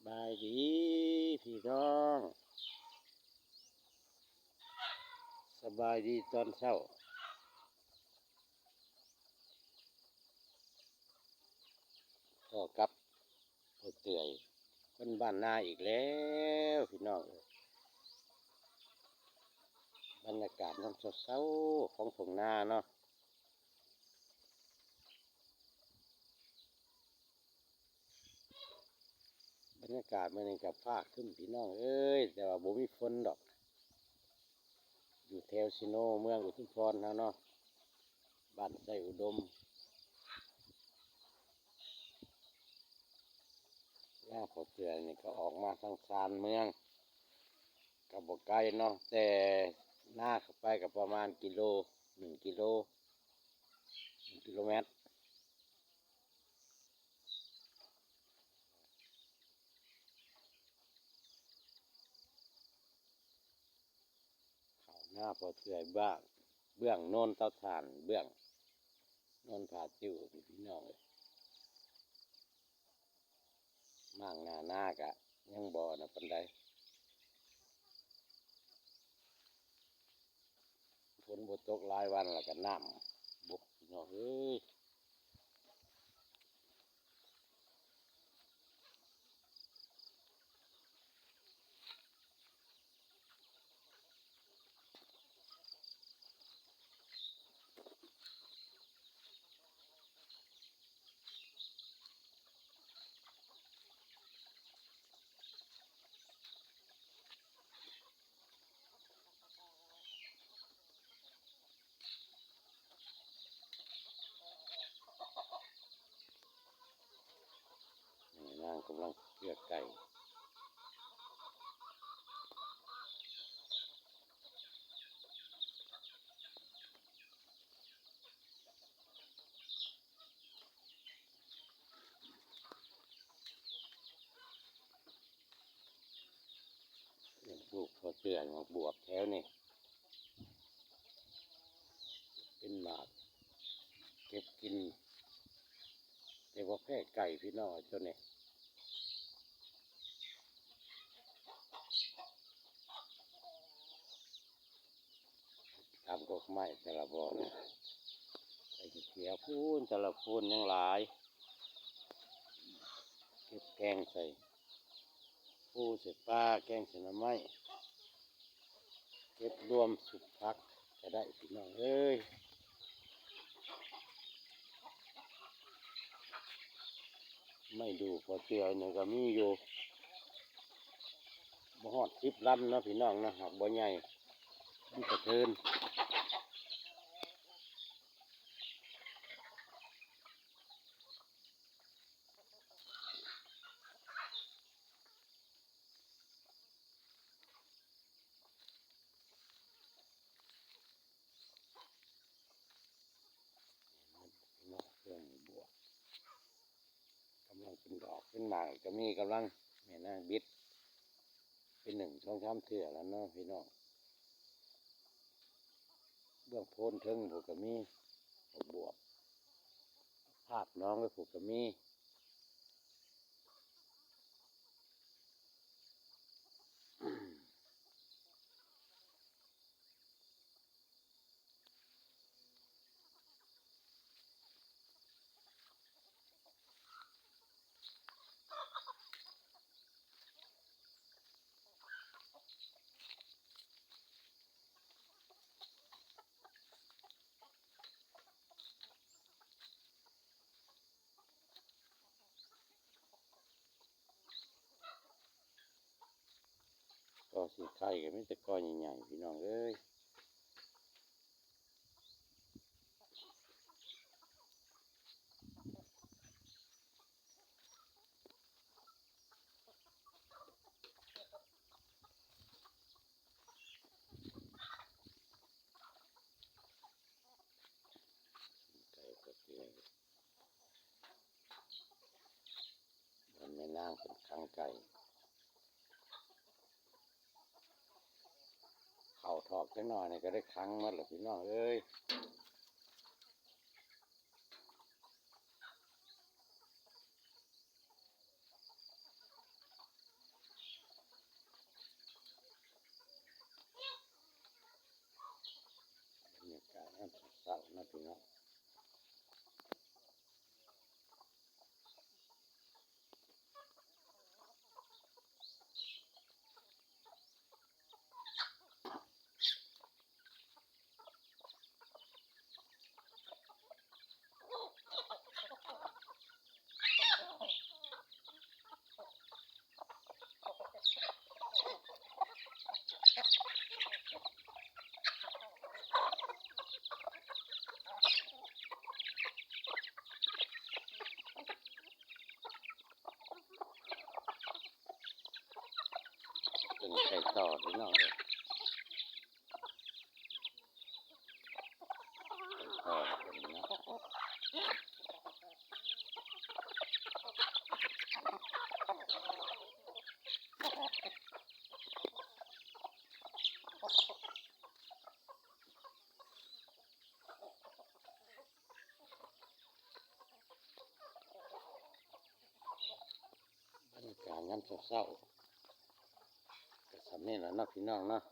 บายดีพี่น้องสบายดีตอนเช้าก็กลับไปเตื่อยคนบ้านนาอีกแล้วพี่น้องบรรยากาศน้ำเช้าๆของทุ่งนาเนาะบรรยากาศมันนี่กับฟ้าขึ้นพี่น้องเอ้ยแต่ว่าบ่มีฝนดอกอยู่แถวซิโนเมืองอุทุมพรนะเนาะบ้านไส้อุดมหน้าพอเตือนนี่ก็ออกมาทางชานเมืองกับบ่ไกลเนาะแต่หน้าเข้าไปกับประมาณกิโล1 กิโลเมตรเขาหน้าพอเตือนบ้างเบื้องโน้นเตาถ่านเบื้องโน้นผาจิ้วพี่น้องเลยมั่งหน้ากะยังบ่อนะปันใดฝนบ่ตกหลายวันแล้วก็น้ำบกพี่น้องเอ้ยนี่นางกำลังเลือกไก่เลี้ยงลูกพอเตือนมาบวบแถวนี่เป็นหมากเก็บกินแต่ว่าแพ้ไก่พี่น้องตัวนี้ตามกกไม้แต่ละบ่อไอ้เขียวพูนแต่ละพูนยังหลายเก็บแกงใส่ปูใส่ปลาแกงใส่หน่อไม้เก็บรวมสุกพักจะได้พี่น้องเอ้ยไม่ดูพอเตือนนี่ก็มีอยู่บ่ฮอด10 ลำเนาะพี่น้องนะหักบ่ใหญ่มันกระเทินพี่น้องเครื่องบวกกำลังเป็นดอกเป็นหมากก็มีกำลังแม่นางบิดเป็น1 2 3 เทื่อแล้วเนาะพี่น้องเบื้องโพนเทิงผูกก็มีบวกภาพน้องไว้ผูกก็มีก็สีไข่ก็มีแต่ก้อนใหญ่ๆพี่น้องเอ้ยไก่ก็เตือนมันแม่นางเป็นขังไก่เข่าถอกจังหน่อยนี่ก็ได้ขังหมาแล้วพี่น้องเอ้ย นะพี่น้องเป็นไก่ต่อพี่น้องเลยต่อเป็นเนาะบรรยากาศยามเช้าๆก็สำนี้แหละเนาะพี่น้องเนาะ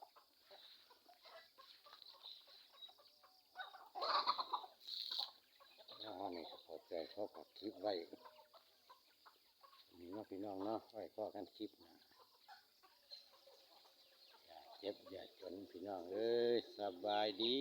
แล้วอันนี้ก็พอใจเขาปักคลิปไว้มีเนาะพี่น้องเนาะไว้พอกันคลิปหนะอย่าเจ็บอย่าจนพี่น้องเอ้ยสบายดี